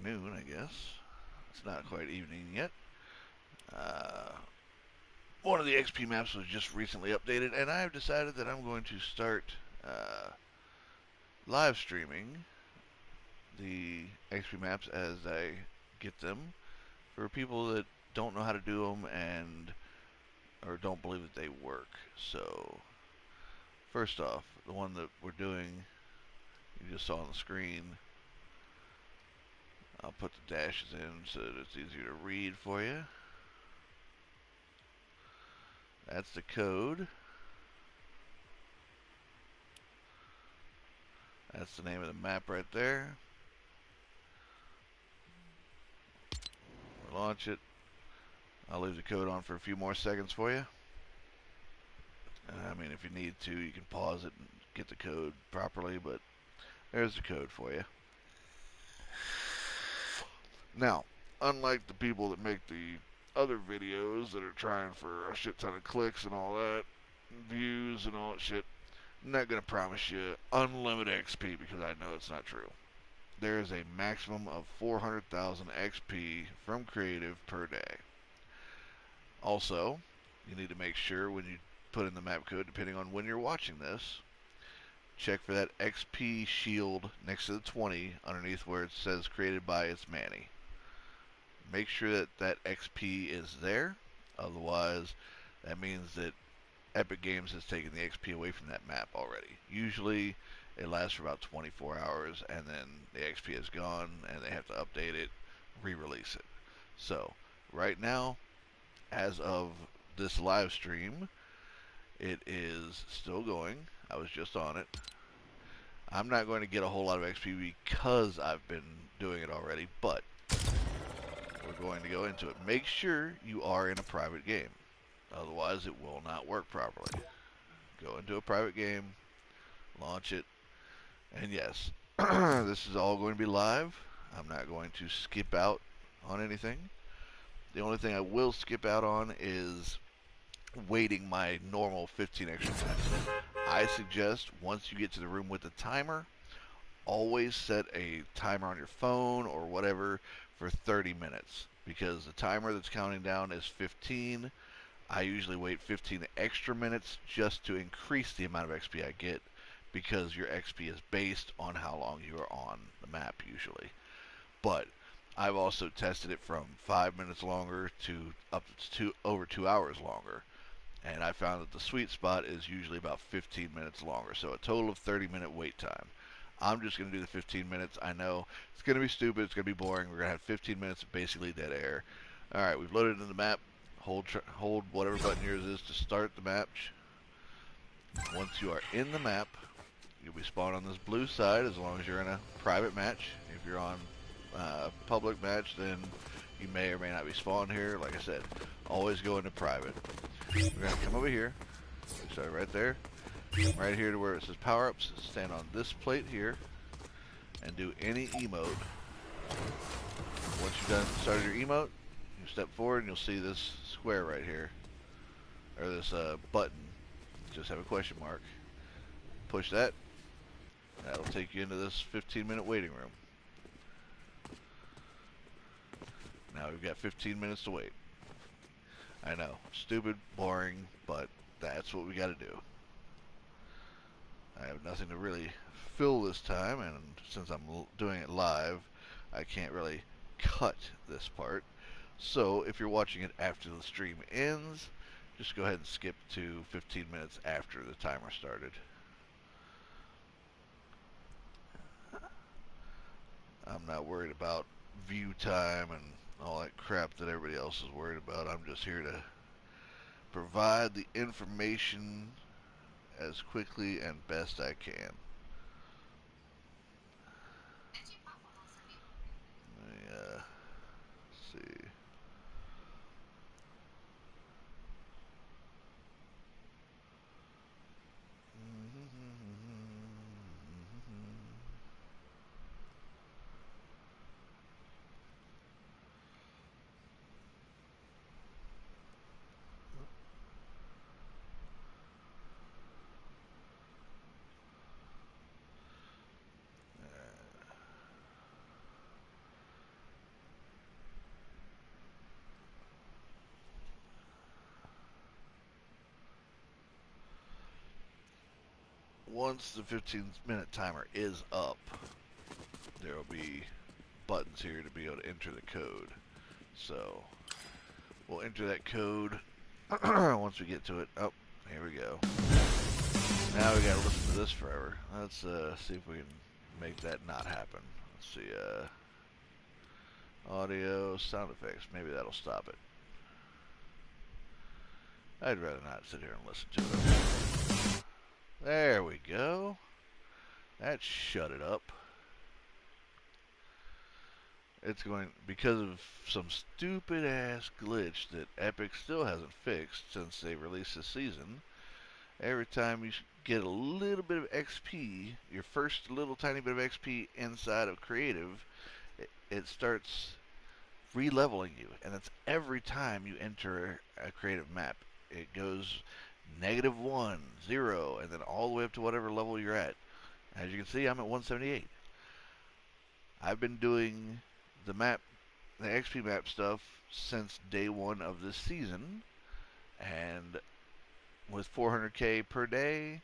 afternoon, I guess. It's not quite evening yet. Uh, One of the XP maps was just recently updated, and I've decided that I'm going to start uh, live streaming the XP maps as I get them for people that don't know how to do them and or don't believe that they work. So, first off, the one that we're doing, you just saw on the screen. I'll put the dashes in so that it's easier to read for you. That's the code. That's the name of the map right there. We'll launch it. I'll leave the code on for a few more seconds for you. I mean, if you need to, you can pause it and get the code properly, but there's the code for you. Now, unlike the people that make the other videos that are trying for a shit ton of clicks and all that, views and all that shit, I'm not going to promise you unlimited XP because I know it's not true. There is a maximum of 400,000 XP from creative per day. Also, you need to make sure when you put in the map code, depending on when you're watching this, check for that XP shield next to the 20 underneath where it says created by It's Manny. Make sure that that XP is there. Otherwise, that means that Epic Games has taken the XP away from that map already. Usually, it lasts for about 24 hours, and then the XP is gone, and they have to update it, re-release it. So, right now, as of this live stream, it is still going. I was just on it. I'm not going to get a whole lot of XP because I've been doing it already, but we're going to go into it. Make sure you are in a private game. Otherwise, it will not work properly. Go into a private game, launch it, and yes, this is all going to be live. I'm not going to skip out on anything. The only thing I will skip out on is waiting my normal 15 extra minutes. I suggest once you get to the room with the timer, always set a timer on your phone or whatever for 30 minutes because the timer that's counting down is 15. I usually wait 15 extra minutes just to increase the amount of XP I get because your XP is based on how long you are on the map usually. But I've also tested it from 5 minutes longer to up to over 2 hours longer. And I found that the sweet spot is usually about 15 minutes longer. So a total of 30-minute wait time. I'm just going to do the 15 minutes. I know it's going to be stupid. It's going to be boring. We're going to have 15 minutes of basically dead air. All right, we've loaded in the map. Hold whatever button yours is to start the match. Once you are in the map, you'll be spawned on this blue side as long as you're in a private match. If you're on public match, then you may or may not be spawned here. Like I said, always go into private. We're going to come over here. We start right there. Right here to where it says power-ups. Stand on this plate here and do any emote. Once you've started your emote, you step forward and you'll see this square right here. Or this button. Just have a question mark. Push that. That'll take you into this 15-minute waiting room. Now we've got 15 minutes to wait. I know, stupid, boring, but that's what we got to do. I have nothing to really fill this time, and since I'm doing it live, I can't really cut this part. So if you're watching it after the stream ends, just go ahead and skip to 15 minutes after the timer started. I'm not worried about view time and all that crap that everybody else is worried about. I'm just here to provide the information as quickly and best I can. Let's see. once the 15-minute timer is up, there will be buttons here to be able to enter the code. So we'll enter that code once we get to it. Oh, here we go. Now we gotta listen to this forever. Let's see if we can make that not happen. Let's see, audio, sound effects. Maybe that'll stop it. I'd rather not sit here and listen to it. There we go. That shut it up. It's going, because of some stupid ass glitch that Epic still hasn't fixed since they released this season. Every time you get a little bit of XP, your first little tiny bit of XP inside of creative, it starts re-leveling you, and that's every time you enter a creative map. It goes -1, 0, and then all the way up to whatever level you're at. As you can see, I'm at 178. I've been doing the XP map stuff since day one of this season, and with 400k per day,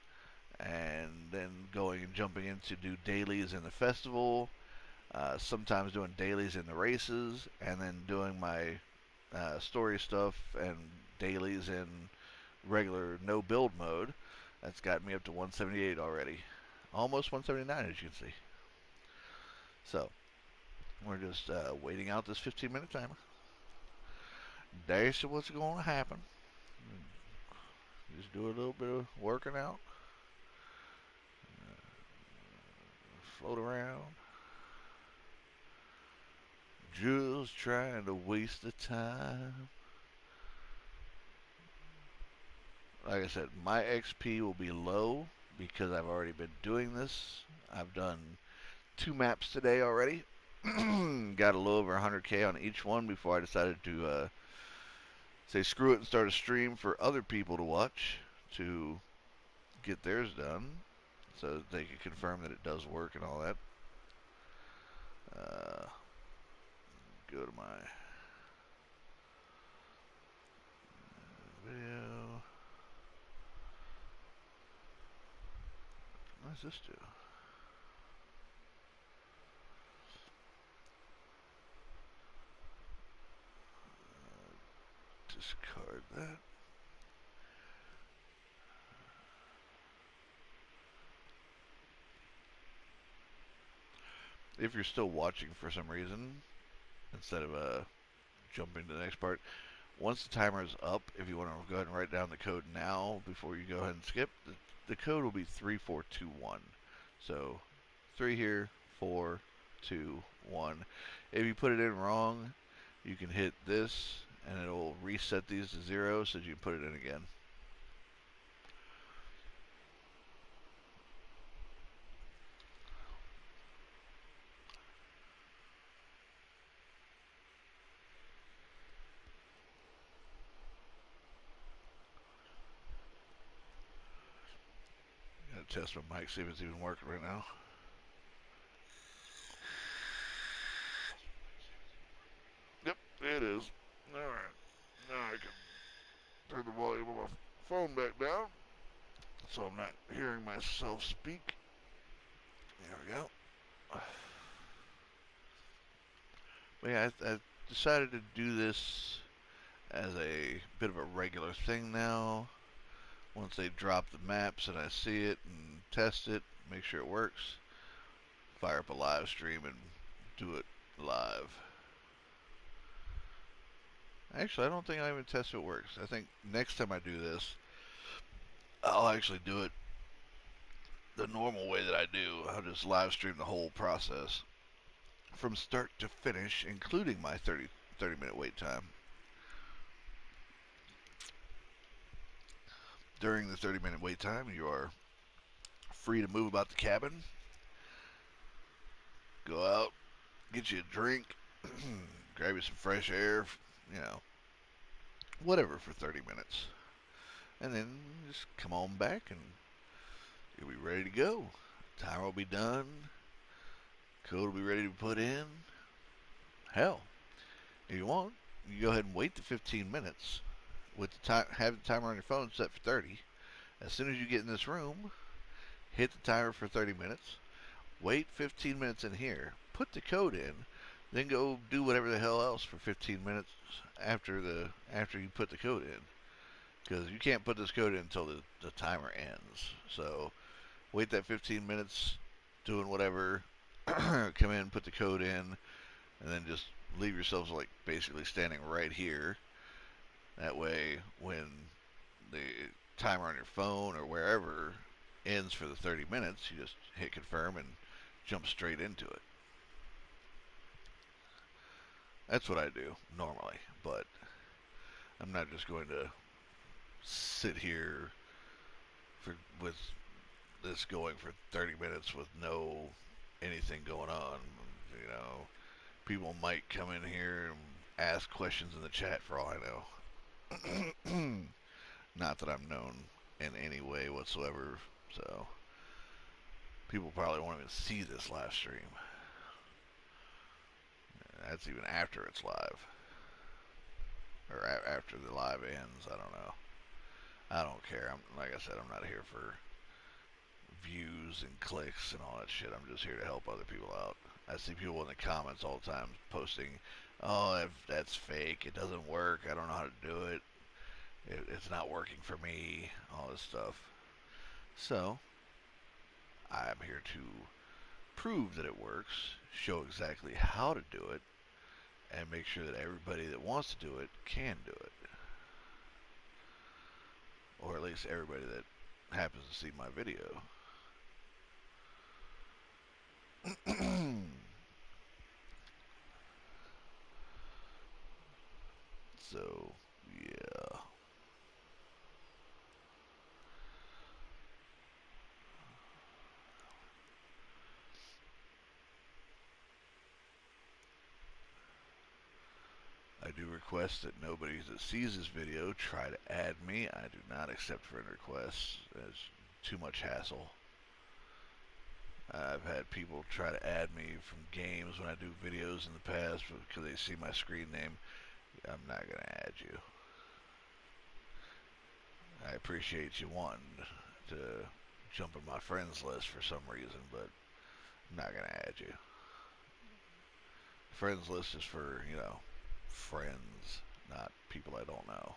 and then going and jumping in to do dailies in the festival, sometimes doing dailies in the races, and then doing my story stuff and dailies in regular no build mode. That's got me up to 178 already. Almost 179, as you can see. So, we're just waiting out this 15-minute timer. That's what's going to happen. Just do a little bit of working out. Float around. Just trying to waste the time. Like I said, my XP will be low because I've already been doing this. I've done 2 maps today already. Got a little over 100k on each one before I decided to say screw it and start a stream for other people to watch to get theirs done so that they can confirm that it does work and all that. Go to my video. What does this do? Discard that. If you're still watching for some reason, instead of jumping to the next part, once the timer is up, if you want to go ahead and write down the code now before you go ahead and skip, the code will be 3421. So 3 here, 4, 2, 1. If you put it in wrong, you can hit this and it'll reset these to 0 so that you can put it in again. Gotta test my mic, see if it's even working right now. Yep, it is. Alright. Now I can turn the volume of my phone back down so I'm not hearing myself speak. There we go. But yeah, I decided to do this as a bit of a regular thing now. Once they drop the maps and I see it and test it, make sure it works, fire up a live stream and do it live. Actually, I don't think I even test if it works. I think next time I do this, I'll actually do it the normal way that I do. I'll just live stream the whole process from start to finish, including my 30-minute wait time. During the 30-minute wait time, you are free to move about the cabin, go out, get you a drink, grab you some fresh air, you know, whatever for 30 minutes. And then just come on back and you'll be ready to go. Timer will be done. Code will be ready to put in. Hell, if you want, you go ahead and wait the 15 minutes. With the have the timer on your phone set for 30. As soon as you get in this room, hit the timer for 30 minutes, wait 15 minutes in here, put the code in, then go do whatever the hell else for 15 minutes after you put the code in. Because you can't put this code in until the timer ends. So wait that 15 minutes doing whatever, come in, put the code in, and then just leave yourselves like basically standing right here. That way, when the timer on your phone or wherever ends for the 30 minutes, you just hit confirm and jump straight into it. That's what I do normally, but I'm not just going to sit here with this going for 30 minutes with no anything going on. You know, people might come in here and ask questions in the chat for all I know. Not that I'm known in any way whatsoever, so people probably won't even see this live stream. That's even after it's live. Or after the live ends, I don't know. I don't care. Like I said, I'm not here for views and clicks and all that shit. I'm just here to help other people out. I see people in the comments all the time posting, "Oh, that's fake. It doesn't work. I don't know how to do it. It's not working for me." All this stuff. So I'm here to prove that it works, show exactly how to do it, and make sure that everybody that wants to do it can do it, or at least everybody that happens to see my video. So, yeah. I do request that nobody that sees this video try to add me. I do not accept friend requests. It's too much hassle. I've had people try to add me from games when I do videos in the past because they see my screen name. I'm not going to add you. I appreciate you wanting to jump in my friends list for some reason, but I'm not going to add you. Friends list is for, friends, not people I don't know.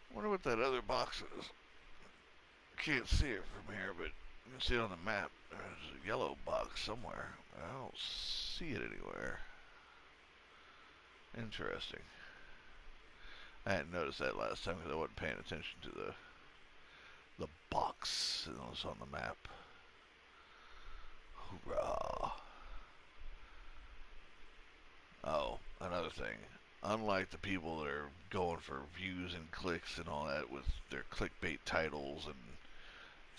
I wonder what that other box is. I can't see it from here, but you can see it on the map. There's a yellow box somewhere. I don't see it anywhere. Interesting. I hadn't noticed that last time because I wasn't paying attention to the box that was on the map. Hoorah. Oh, another thing. Unlike the people that are going for views and clicks and all that with their clickbait titles and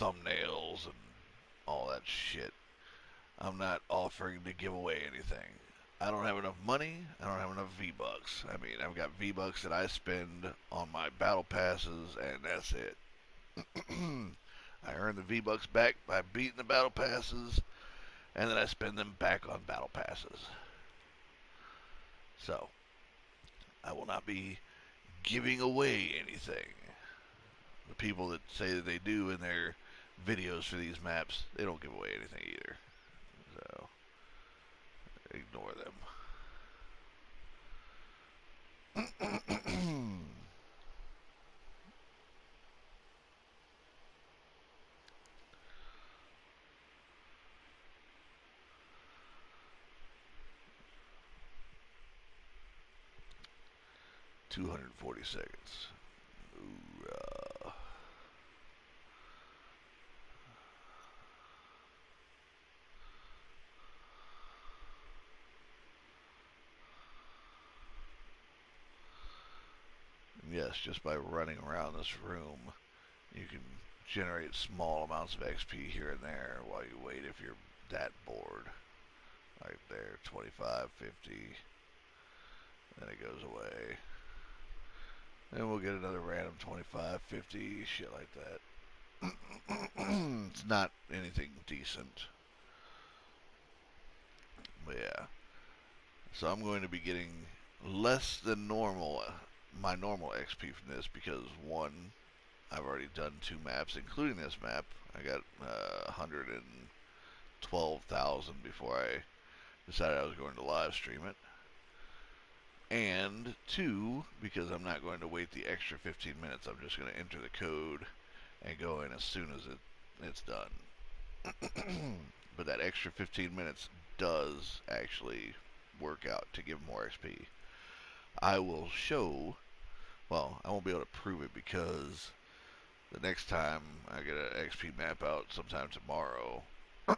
thumbnails and all that shit, I'm not offering to give away anything. I don't have enough money. I don't have enough V-Bucks. I mean, I've got V-Bucks that I spend on my battle passes, and that's it. I earn the V-Bucks back by beating the battle passes, and then I spend them back on battle passes. So, I will not be giving away anything. The people that say that they do in their videos for these maps, they don't give away anything either. So, ignore them. 240 seconds. Ooh, yes, just by running around this room, you can generate small amounts of XP here and there while you wait if you're that bored. Like there, 25, 50. then it goes away. And we'll get another random 25, 50, shit like that. It's not anything decent. But yeah. So I'm going to be getting less than normal, my normal XP from this because one, I've already done 2 maps, including this map. I got 112,000 before I decided I was going to live stream it. And two, because I'm not going to wait the extra 15 minutes. I'm just going to enter the code and go in as soon as it's done. But that extra 15 minutes does actually work out to give more XP. I will show, well, I won't be able to prove it because the next time I get an XP map out sometime tomorrow,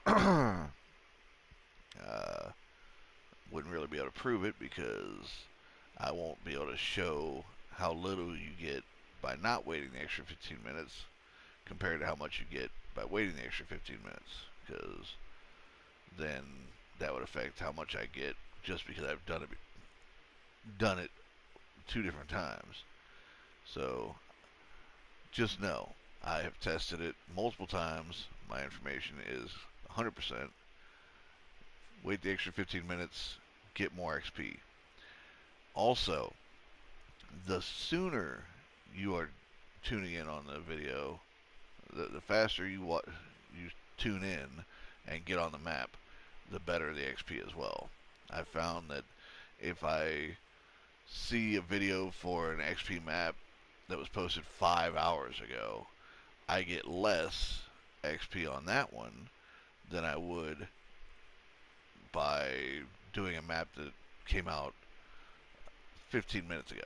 uh, wouldn't really be able to prove it because I won't be able to show how little you get by not waiting the extra 15 minutes compared to how much you get by waiting the extra 15 minutes, because then that would affect how much I get just because I've done it 2 different times. So just know I have tested it multiple times. My information is 100%. Wait the extra 15 minutes, get more XP. Also, the sooner you are tuning in on the video, the faster you tune in and get on the map, the better the XP as well. I found that if I see a video for an XP map that was posted 5 hours ago, I get less XP on that one than I would by doing a map that came out 15 minutes ago.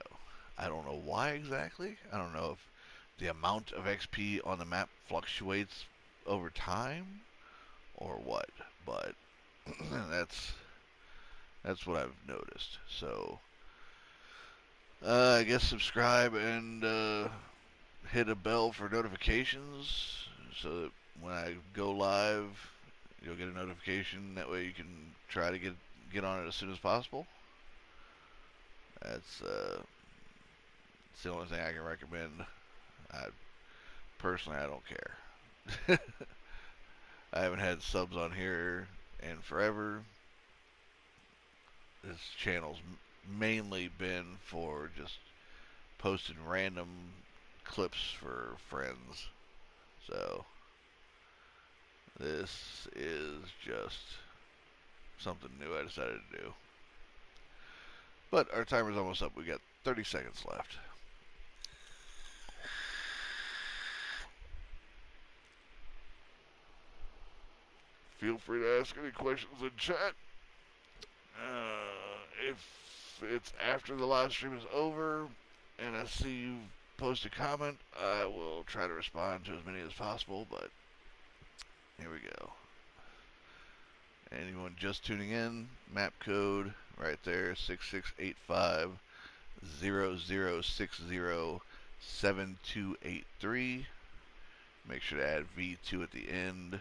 I don't know why exactly. I don't know if the amount of XP on the map fluctuates over time or what, but that's that's what I've noticed. So I guess subscribe and hit a bell for notifications so that when I go live, you'll get a notification. That way you can try to get on it as soon as possible. That's the only thing I can recommend. I personally I don't care. I haven't had subs on here in forever. This channel's mainly been for just posting random clips for friends. So this is just something new I decided to do. But our timer's almost up. We got 30 seconds left. Feel free to ask any questions in chat. If it's after the live stream is over and I see you post a comment, I will try to respond to as many as possible, but here we go. Anyone just tuning in, map code right there, 6685-0060-7283. Make sure to add V2 at the end.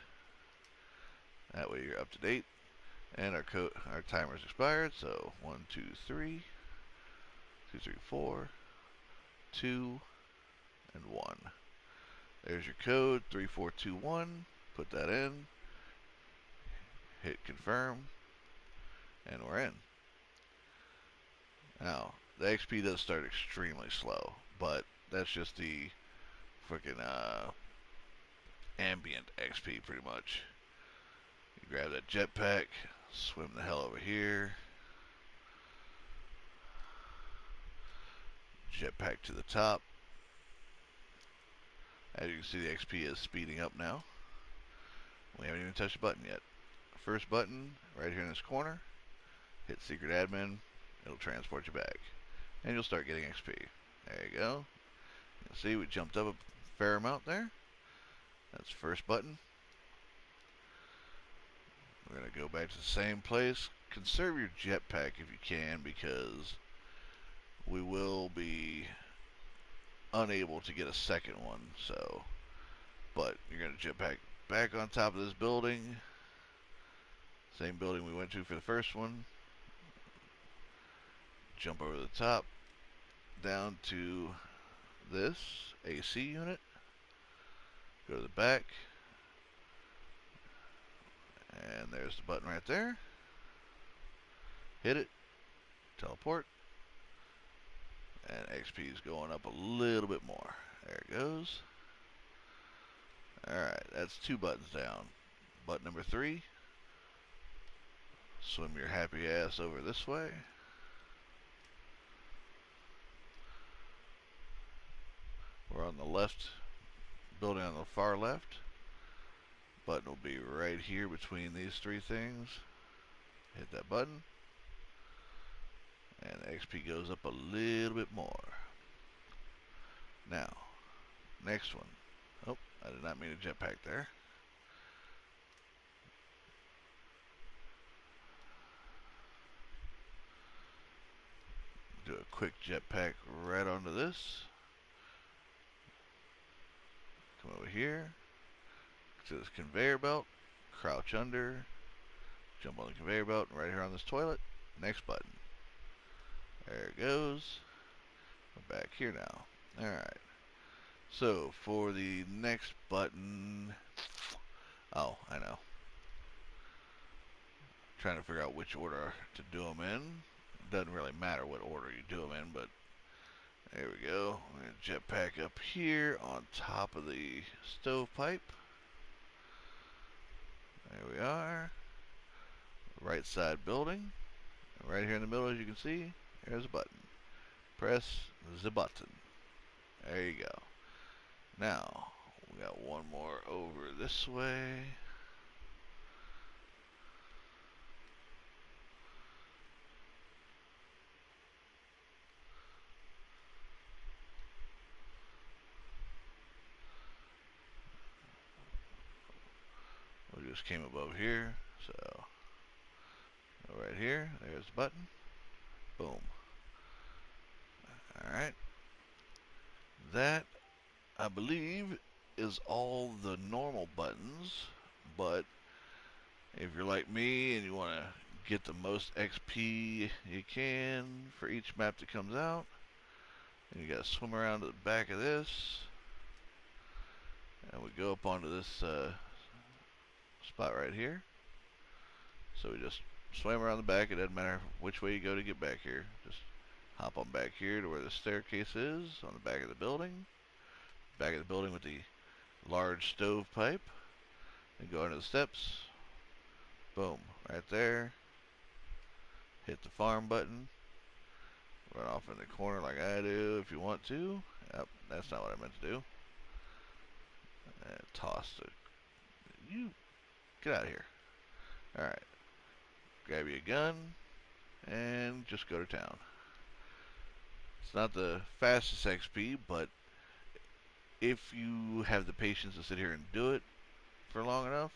That way you're up to date. And our timer's expired, so 1, 2, 3, 2, 3, 4, 2, and 1. There's your code, 3421. Put that in. Hit confirm. And we're in. Now, the XP does start extremely slow, but that's just the freaking ambient XP pretty much. You grab that jetpack, swim the hell over here. Jetpack to the top. As you can see, the XP is speeding up now. We haven't even touched the button yet. First button, right here in this corner, hit Secret Admin, it'll transport you back. And you'll start getting XP. There you go. You'll see we jumped up a fair amount there. That's the first button. We're going to go back to the same place. Conserve your jetpack if you can, because we will be unable to get a second one. So, but you're going to jetpack back on top of this building. Same building we went to for the first one. jump over the top down to this AC unit, go to the back, and there's the button right there. Hit it, teleport, and XP is going up a little bit more. There it goes. Alright, that's 2 buttons down. Button number 3, swim your happy ass over this way. We're on the left, building on the far left. Button will be right here between these 3 things. Hit that button, and XP goes up a little bit more. Now, next one. Oh, I did not mean a jetpack there. Do a quick jetpack right onto this. Come over here to this conveyor belt, crouch under, jump on the conveyor belt, and right here on this toilet. Next button. There it goes. We're back here now. Alright. So, for the next button... Oh, I know. Trying to figure out which order to do them in. Doesn't really matter what order you do them in, but there we go. I'm going to jetpack up here on top of the stovepipe. There we are. Right side building. Right here in the middle, as you can see, there's a button. Press the button. There you go. Now, we got one more over this way. We just came above here, so right here, there's the button. Boom. Alright. That, I believe, is all the normal buttons, but if you're like me and you want to get the most XP you can for each map that comes out, and you got to swim around to the back of this, and we go up onto this spot right here. So we just swim around the back. It doesn't matter which way you go to get back here. Just hop on back here to where the staircase is on the back of the building. Back of the building with the large stovepipe. And go into the steps. Boom. Right there. Hit the farm button. Run off in the corner like I do if you want to. Yep, that's not what I meant to do. And toss the... You... Get out of here. Alright. Grab you a gun. And just go to town. It's not the fastest XP, but if you have the patience to sit here and do it for long enough,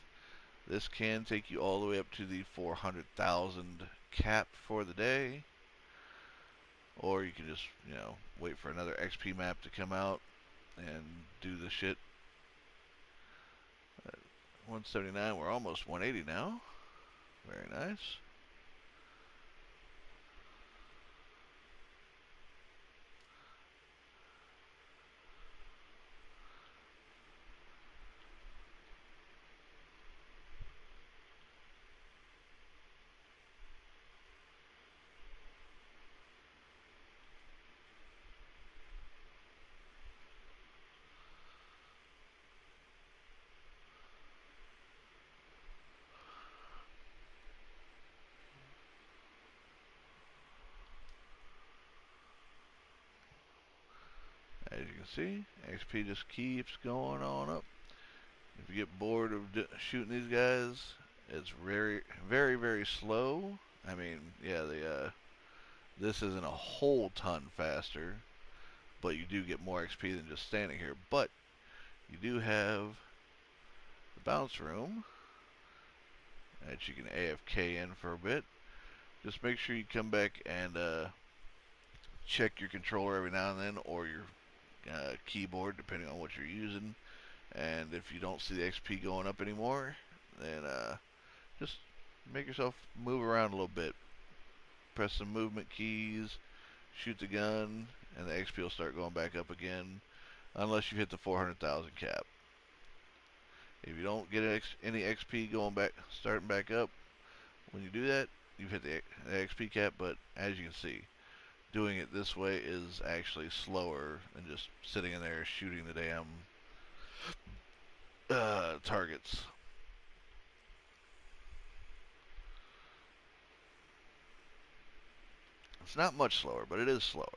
this can take you all the way up to the 400,000 cap for the day. Or you can just, wait for another XP map to come out and do the shit. 179, we're almost 180 now. Very nice. As you can see, XP just keeps going on up. If you get bored of shooting these guys, it's very, very, very slow. I mean, yeah, this isn't a whole ton faster, but you do get more XP than just standing here. But you do have the bounce room that you can AFK in for a bit. Just make sure you come back and check your controller every now and then, or your keyboard, depending on what you're using. And if you don't see the XP going up anymore, then just make yourself move around a little bit. Press some movement keys, shoot the gun, and the XP will start going back up again, unless you hit the 400,000 cap. If you don't get any XP going back, starting back up, when you do that, you've hit the XP cap. But as you can see, doing it this way is actually slower than just sitting in there shooting the damn targets. It's not much slower, but it is slower.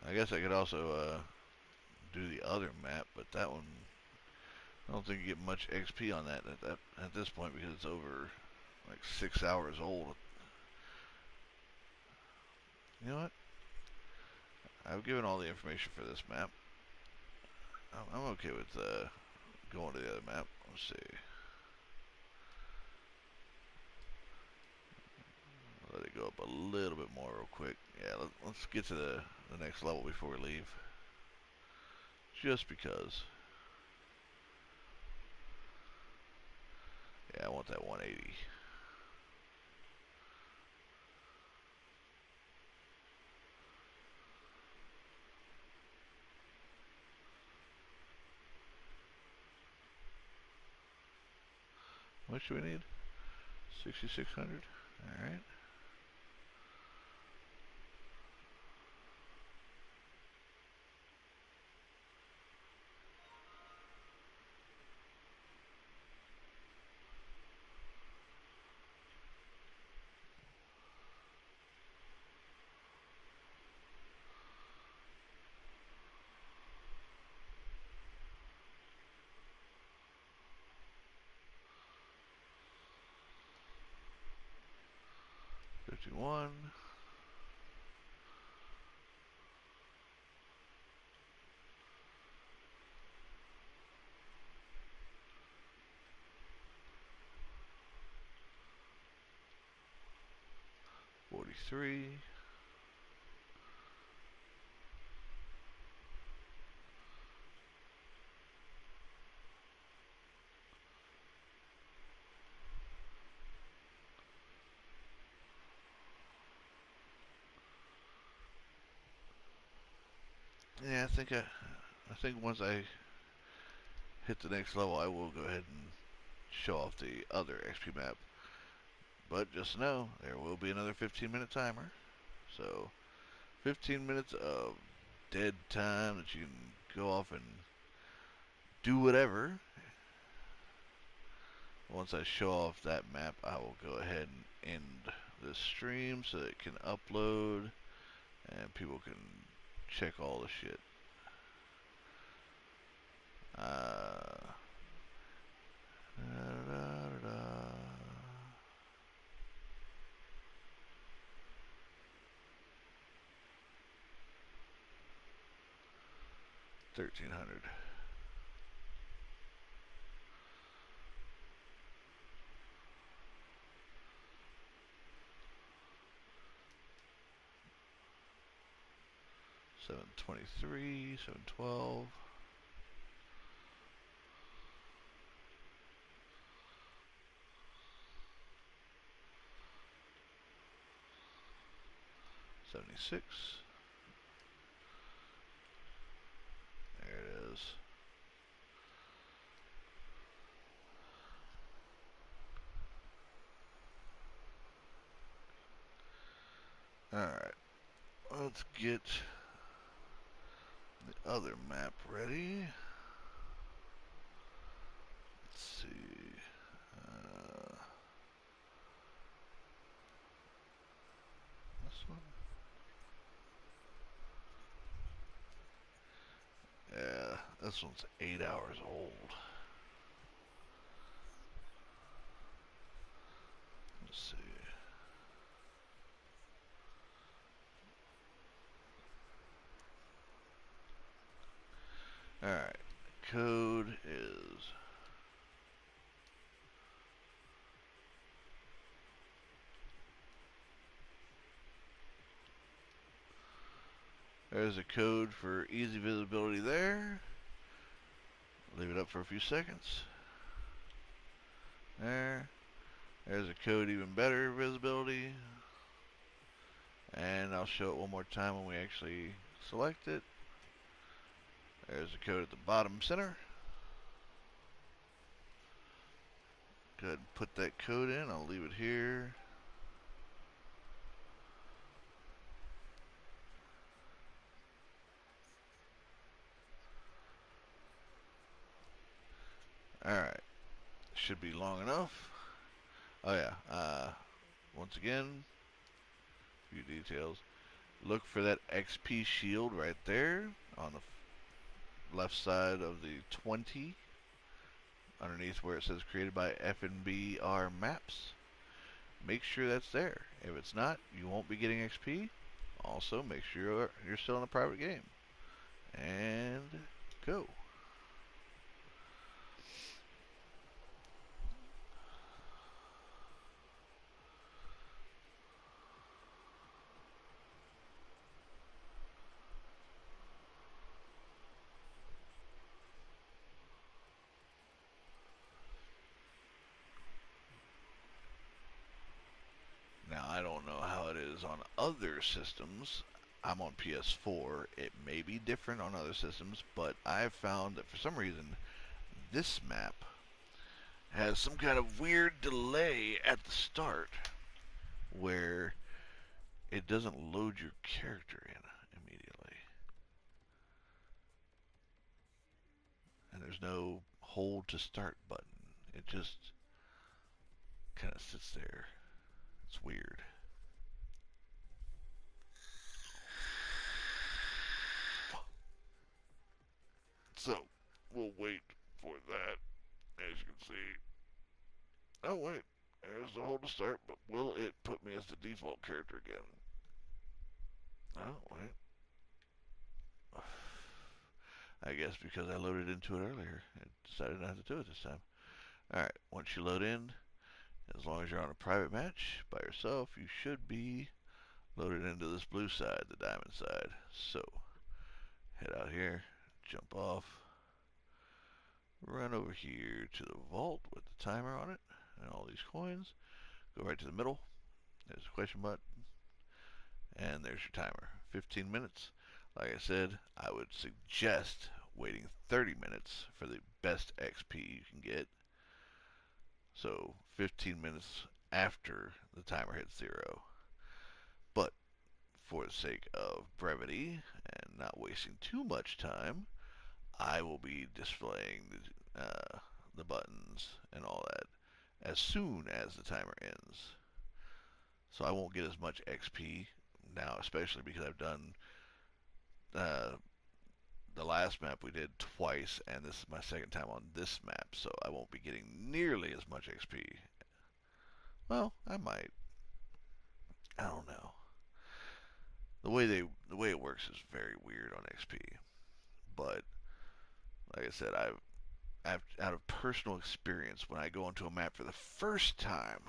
I guess I could also do the other map, but that one, I don't think you get much XP on that at this point because it's over like 6 hours old. You know what? I've given all the information for this map. I'm okay with going to the other map. Let's see. Let it go up a little bit more real quick. Yeah, let's get to the next level before we leave. Just because. Yeah, I want that 180. What should we need? 6,600. All right. One. $43. Yeah, I think once I hit the next level, I will go ahead and show off the other XP map. But just know, there will be another 15-minute timer. So, 15 minutes of dead time that you can go off and do whatever. Once I show off that map, I will go ahead and end this stream so it can upload and people can check all the shit. Uh, da, da, da, 1,300. $723, $712. $76. There it is. Alright, let's get the other map ready. Let's see. This one? Yeah, this one's 8 hours old. Let's see. Alright, code is There's a code for easy visibility there. Leave it up for a few seconds. There. There's a code even better visibility. And I'll show it one more time when we actually select it. There's a code at the bottom center. Go ahead and put that code in. I'll leave it here. Alright. Should be long enough. Oh yeah. Once again, a few details. Look for that XP shield right there on the left side of the 20. Underneath where it says created by FNBR Maps. Make sure that's there. If it's not, you won't be getting XP. Also, make sure you're still in a private game. And go. Now, I don't know how it is on other systems. I'm on PS4. It may be different on other systems, but I've found that for some reason, this map has some kind of weird delay at the start where it doesn't load your character in immediately. And there's no hold to start button. It just kind of sits there. It's weird. So, we'll wait for that, as you can see. Oh, wait. There's the hold to start, but will it put me as the default character again? Oh, wait. I guess because I loaded into it earlier, it decided not to do it this time. Alright, once you load in, as long as you're on a private match by yourself, you should be loaded into this blue side, the diamond side. So, head out here, jump off, run over here to the vault with the timer on it and all these coins. Go right to the middle. There's a question button, and there's your timer. 15 minutes. Like I said, I would suggest waiting 30 minutes for the best XP you can get. So 15 minutes after the timer hits 0. But for the sake of brevity and not wasting too much time, I will be displaying the buttons and all that as soon as the timer ends. So I won't get as much XP now, especially because I've done uh, the last map we did twice, and this is my second time on this map, so I won't be getting nearly as much XP. Well, I might. I don't know. The way it works is very weird on XP, but like I said, I've out of personal experience, when I go into a map for the first time,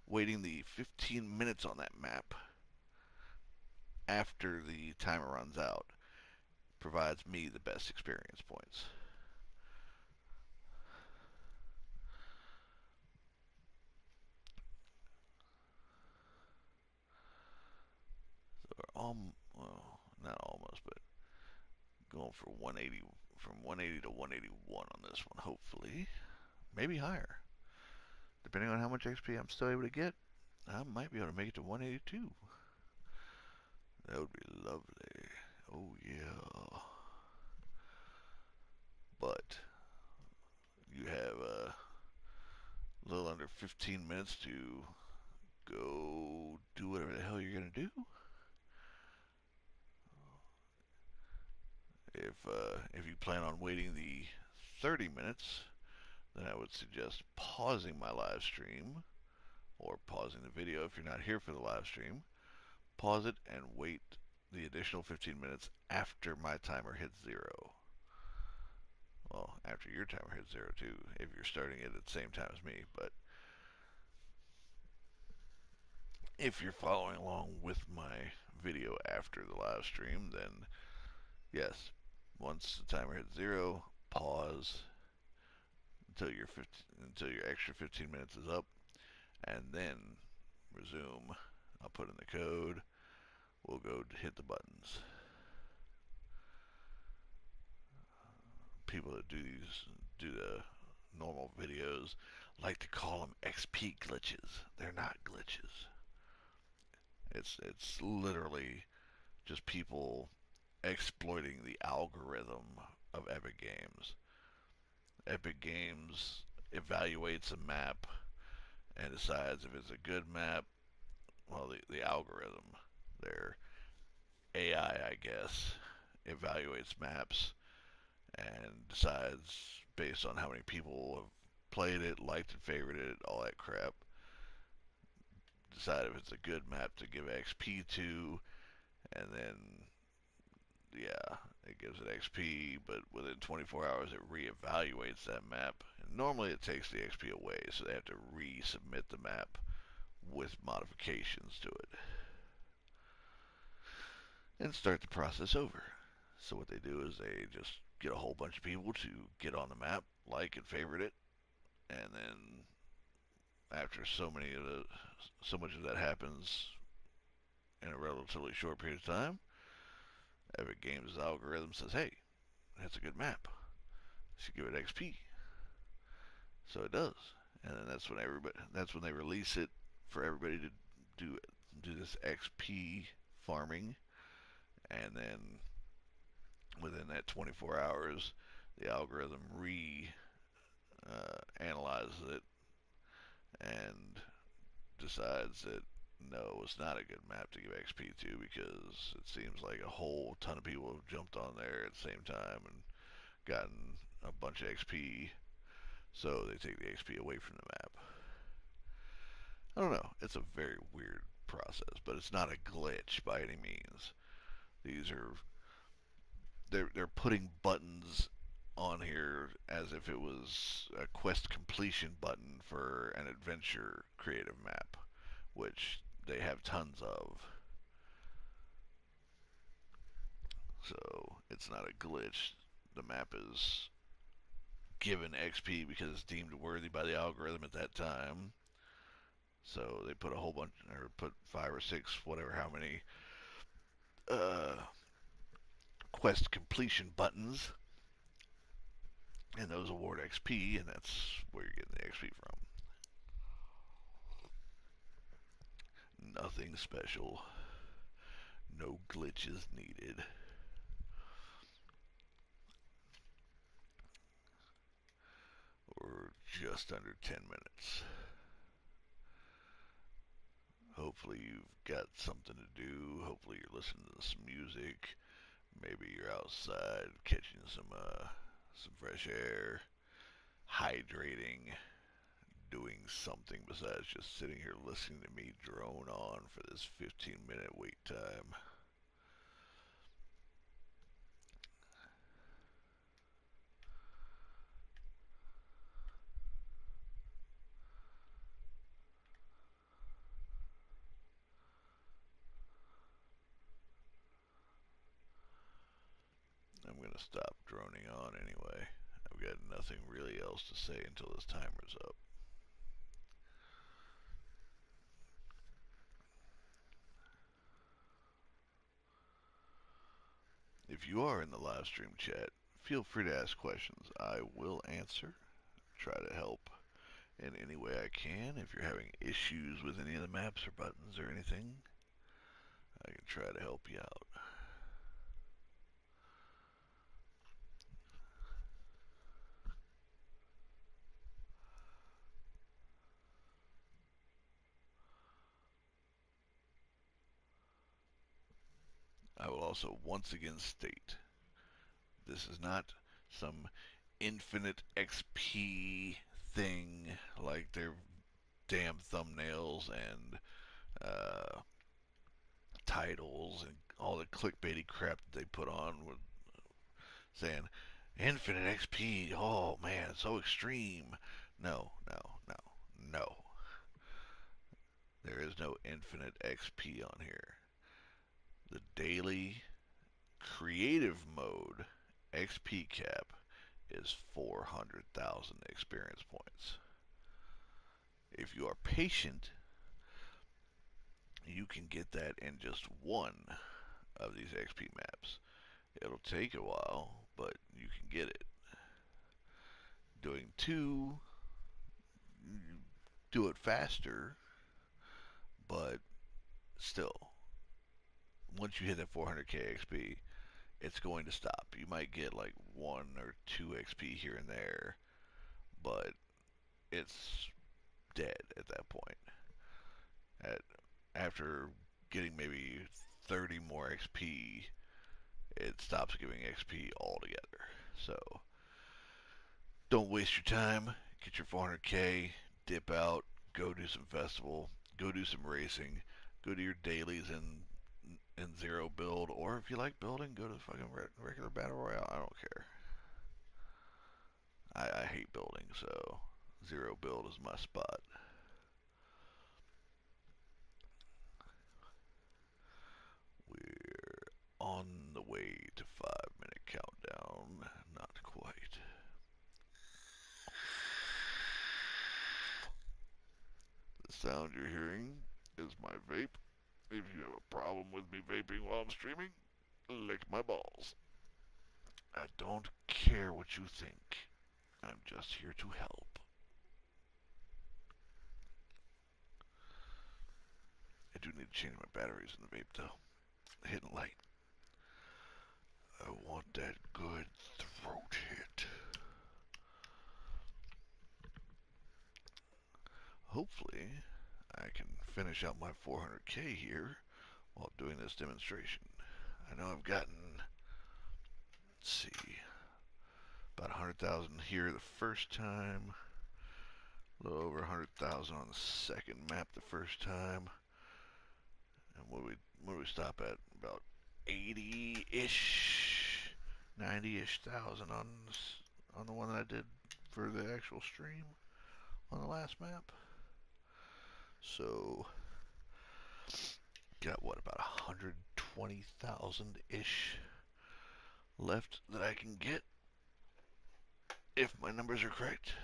waiting the 15 minutes on that map after the timer runs out provides me the best experience points. So well, not almost, but going for 180, from 180 to 181 on this one, hopefully. Maybe higher. Depending on how much XP I'm still able to get, I might be able to make it to 182. That would be lovely. Oh yeah. But you have a little under 15 minutes to go do whatever the hell you're gonna do. If you plan on waiting the 30 minutes, then I would suggest pausing my live stream or pausing the video if you're not here for the live stream. Pause it and wait the additional 15 minutes after my timer hits 0. Well, after your timer hits 0 too, if you're starting it at the same time as me. But if you're following along with my video after the live stream, then yes, once the timer hits 0, pause until your extra 15 minutes is up, and then resume. I'll put in the code. We'll go hit the buttons. People that do the normal videos like to call them XP glitches. They're not glitches. It's literally just people exploiting the algorithm of Epic Games. Epic Games evaluates a map and decides if it's a good map. Well, the algorithm, their AI, I guess, evaluates maps and decides based on how many people have played it, liked it, favorited it, all that crap. Decide if it's a good map to give XP to, and then yeah, it gives it XP, but within 24 hours it reevaluates that map. And normally it takes the XP away, so they have to resubmit the map with modifications to it and start the process over. So what they do is they just get a whole bunch of people to get on the map, like and favorite it, and then after so much of that happens in a relatively short period of time, Epic Games' algorithm says, "Hey, that's a good map. You should give it XP." So it does, and then that's when they release it for everybody to do do this XP farming, and then within that 24 hours, the algorithm analyzes it and decides that no, it's not a good map to give XP to because it seems like a whole ton of people have jumped on there at the same time and gotten a bunch of XP, so they take the XP away from the map. I don't know. It's a very weird process, but it's not a glitch by any means. These are they're putting buttons on here as if it was a quest completion button for an adventure creative map, which they have tons of. So it's not a glitch. The map is given XP because it's deemed worthy by the algorithm at that time. So they put a whole bunch, or put 5 or 6, whatever, how many uh, quest completion buttons, and those award XP, and that's where you're getting the XP from. Nothing special. No glitches needed. Or just under 10 minutes. Hopefully you've got something to do. Hopefully you're listening to some music. Maybe you're outside catching some fresh air, hydrating, doing something besides just sitting here listening to me drone on for this 15-minute wait time. I'm going to stop droning on anyway. I've got nothing really else to say until this timer's up. If you are in the live stream chat, feel free to ask questions. I will answer, try to help in any way I can. If you're having issues with any of the maps or buttons or anything, I can try to help you out. I will also once again state this is not some infinite XP thing like their damn thumbnails and uh, titles and all the clickbaity crap that they put on with saying infinite XP. Oh man, so extreme. No, no, no, no. There is no infinite XP on here. The daily creative mode XP cap is 400,000 experience points. If you are patient, you can get that in just one of these XP maps. It'll take a while, but you can get it. Doing two, you do it faster, but still, once you hit that 400k XP, it's going to stop. You might get like 1 or 2 XP here and there, but it's dead at that point. At After getting maybe 30 more XP, it stops giving XP altogether. So don't waste your time. Get your 400k, dip out, go do some festival, go do some racing, go do your dailies in zero build, or if you like building, go to the fucking regular battle royale. I don't care. I hate building, so zero build is my spot. We're on the way to 5 minute countdown. Not quite. The sound you're hearing is my vape. If you have a problem with me vaping while I'm streaming, lick my balls. I don't care what you think. I'm just here to help. I do need to change my batteries in the vape though. Hitting light. I want that good throat hit. Hopefully, I can finish out my 400k here while doing this demonstration. I know I've gotten, let's see, about 100,000 here the first time, a little over 100,000 on the second map the first time, and what do we stop at? About 80-ish, 90-ish thousand on the one that I did for the actual stream on the last map. So got what, about 120,000 ish left that I can get if my numbers are correct.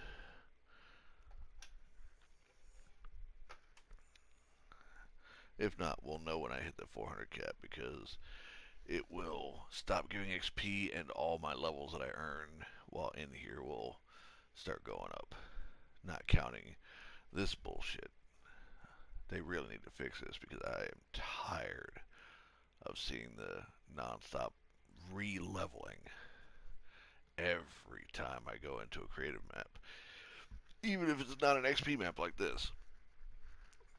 If not, we'll know when I hit the 400 cap because it will stop giving XP and all my levels that I earn while in here will start going up. Not counting this bullshit. They really need to fix this because I am tired of seeing the nonstop re-leveling every time I go into a creative map. Even if it's not an XP map like this.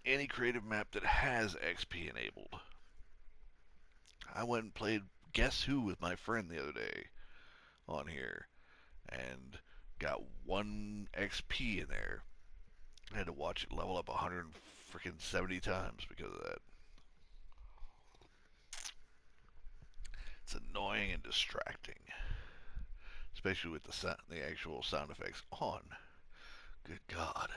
Any creative map that has XP enabled. I went and played Guess Who with my friend the other day on here and got 1 XP in there. I had to watch it level up 170 times because of that. It's annoying and distracting, especially with the actual sound effects on. Good God.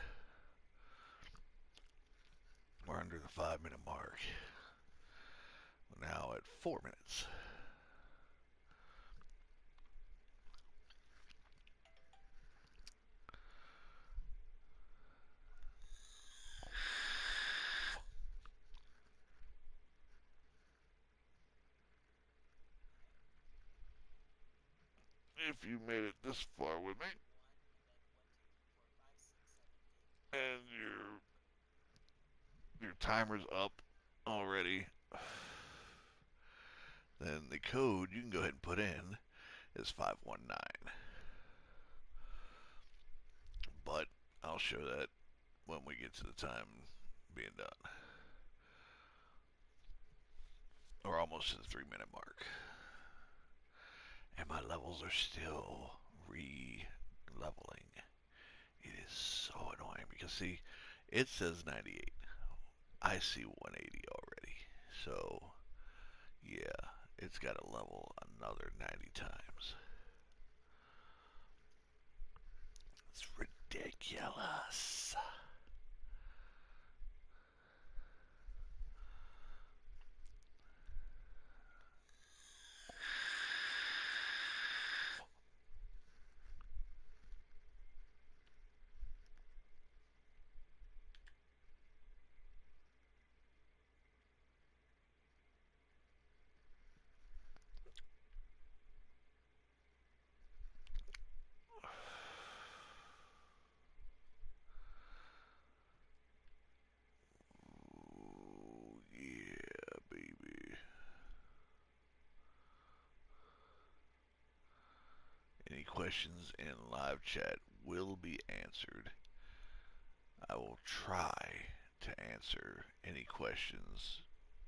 We're under the 5 minute mark. We're now at 4 minutes. If you made it this far with me, and your timer's up already, Then the code you can go ahead and put in is 519. But I'll show that when we get to the time being done. Or almost to the 3 minute mark. And my levels are still re-leveling. It is so annoying because, see, it says 98. I see 180 already. So, yeah, it's got to level another 90 times. It's ridiculous. any questions in live chat will be answered. I will try to answer any questions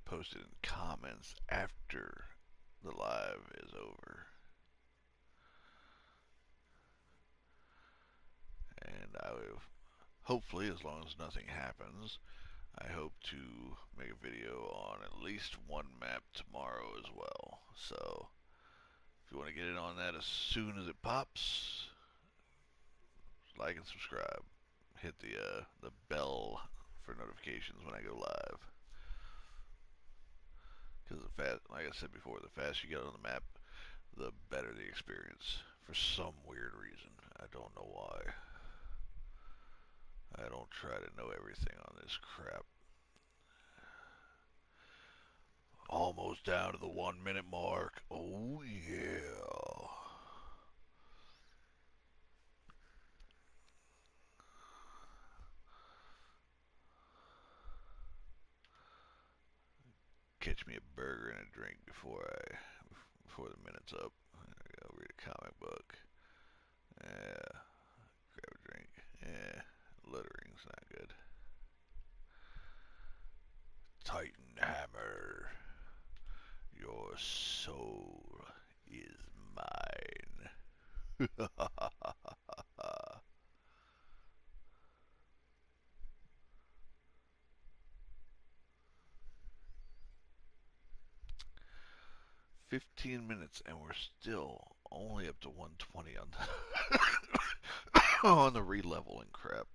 posted in comments after the live is over. And I will, hopefully, as long as nothing happens, I hope to make a video on at least one map tomorrow as well. So if you want to get in on that as soon as it pops, like and subscribe. Hit the bell for notifications when I go live. Because like I said before, the faster you get on the map, the better the experience. For some weird reason, I don't know why. I don't try to know everything on this crap. Almost down to the 1 minute mark. Oh yeah. Catch me a burger and a drink before the minute's up. There we go. Read a comic book. Yeah. Grab a drink. Yeah. Littering's not good. Titan hammer. Your soul is mine. 15 minutes and we're still only up to 120 on the on the re-leveling crap.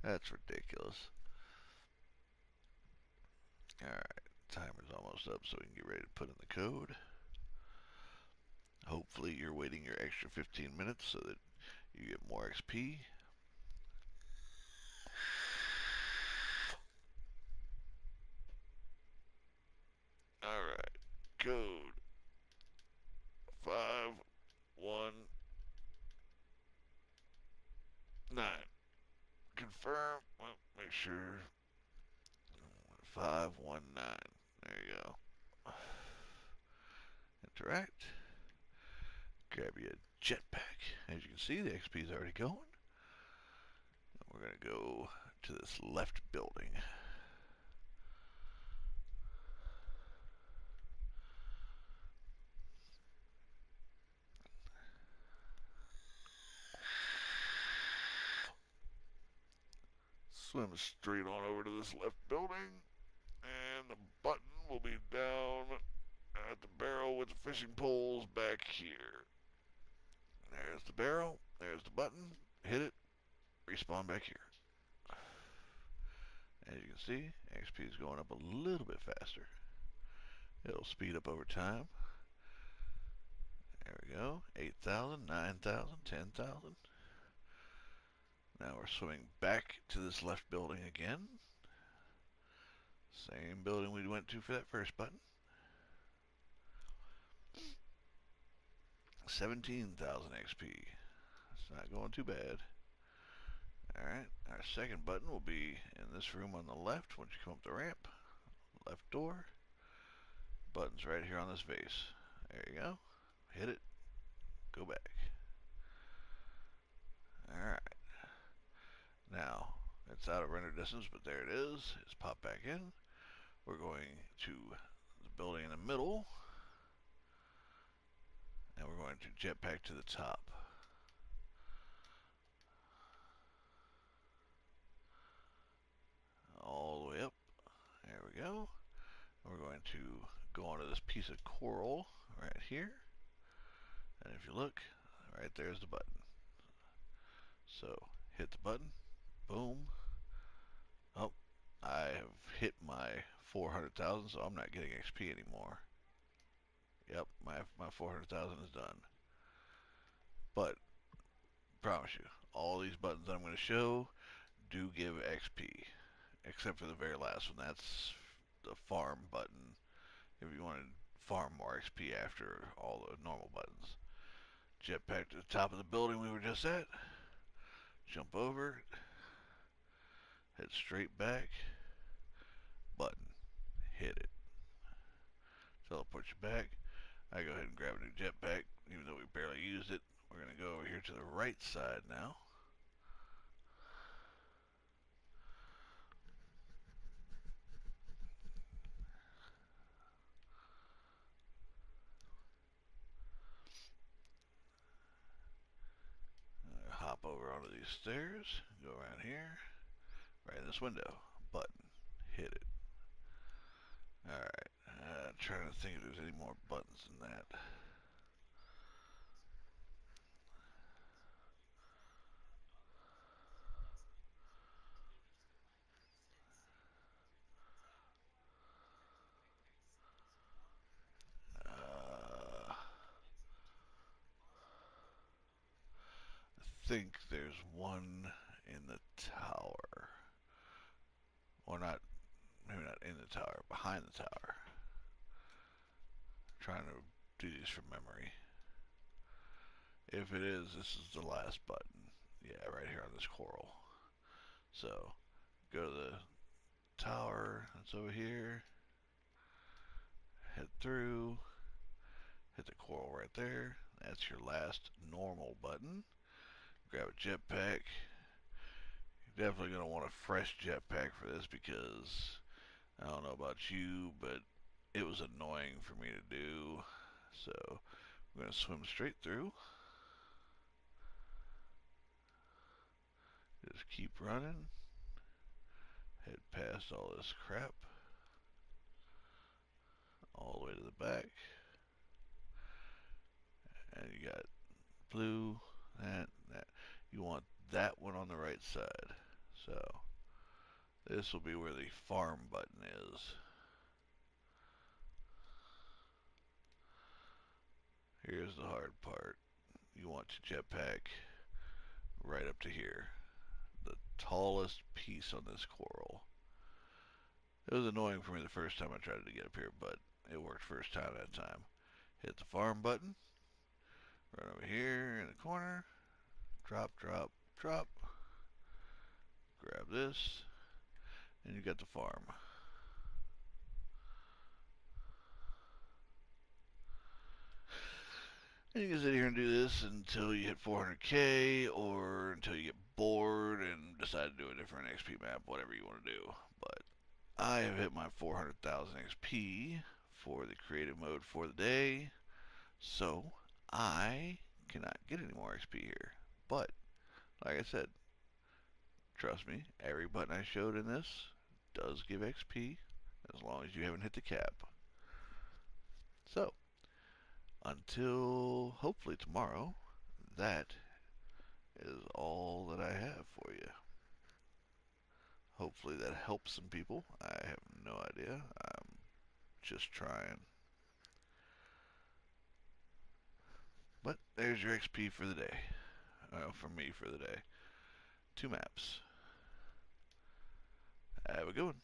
That's ridiculous. Alright, timer's almost up so we can get ready to put in the code. Hopefully you're waiting your extra 15 minutes so that you get more XP. Alright. Code 519. Confirm. Well, make sure. 519. There you go. Interact. Grab you a jetpack. As you can see, the XP is already going. We're going to go to this left building. Swim straight on over to this left building, and the button will be down at the barrel with the fishing poles back here. There's the barrel, there's the button, hit it, respawn back here. As you can see, XP is going up a little bit faster. It'll speed up over time. There we go, 8,000, 9,000, 10,000. Now we're swimming back to this left building again. Same building we went to for that first button. 17,000 XP. It's not going too bad. Alright, our second button will be in this room on the left once you come up the ramp. Left door. Button's right here on this vase. There you go. Hit it. Go back. Alright. Now, it's out of render distance, but there it is. It's popped back in. We're going to the building in the middle. And we're going to jetpack to the top. All the way up. There we go. We're going to go onto this piece of coral right here. And if you look, right there's the button. So, hit the button. Boom. Oh, I have hit my 400,000, so I'm not getting XP anymore. Yep, my 400,000 is done. But, promise you, all these buttons that I'm going to show do give XP. Except for the very last one. That's the farm button. If you want to farm more XP after all the normal buttons. Jetpack to the top of the building we were just at. Jump over. Head straight back. Button. Hit it. Teleport you back. I go ahead and grab a new jetpack, even though we barely used it. We're going going to go over here to the right side now. Hop over onto these stairs, go around here, right in this window, button, hit it. Alright, trying to think if there's any more buttons than that. I think there's one in the tower. Or not, maybe not in the tower, behind the tower. I'm trying to do these from memory. If it is, this is the last button. Yeah, right here on this coral. So, go to the tower that's over here. Head through. Hit the coral right there. That's your last normal button. Grab a jetpack. You're definitely going to want a fresh jetpack for this because I don't know about you, but it was annoying for me to do. So we're going to swim straight through. Just keep running. Head past all this crap. All the way to the back. And you got blue, that. You want that one on the right side. So this will be where the farm button is. Here's the hard part. You want your jetpack right up to here. The tallest piece on this coral. It was annoying for me the first time I tried to get up here, but it worked first time that time. Hit the farm button. Run over here in the corner. Drop, drop, drop. Grab this. And you got the farm. And you can sit here and do this until you hit 400k or until you get bored and decide to do a different XP map, whatever you want to do. But I have hit my 400,000 XP for the creative mode for the day, so I cannot get any more XP here. But, like I said, trust me, every button I showed in this does give XP as long as you haven't hit the cap. So, until hopefully tomorrow, that is all that I have for you. Hopefully that helps some people. I have no idea. I'm just trying. But there's your XP for the day. For me for the day. 2 maps. Have a good one.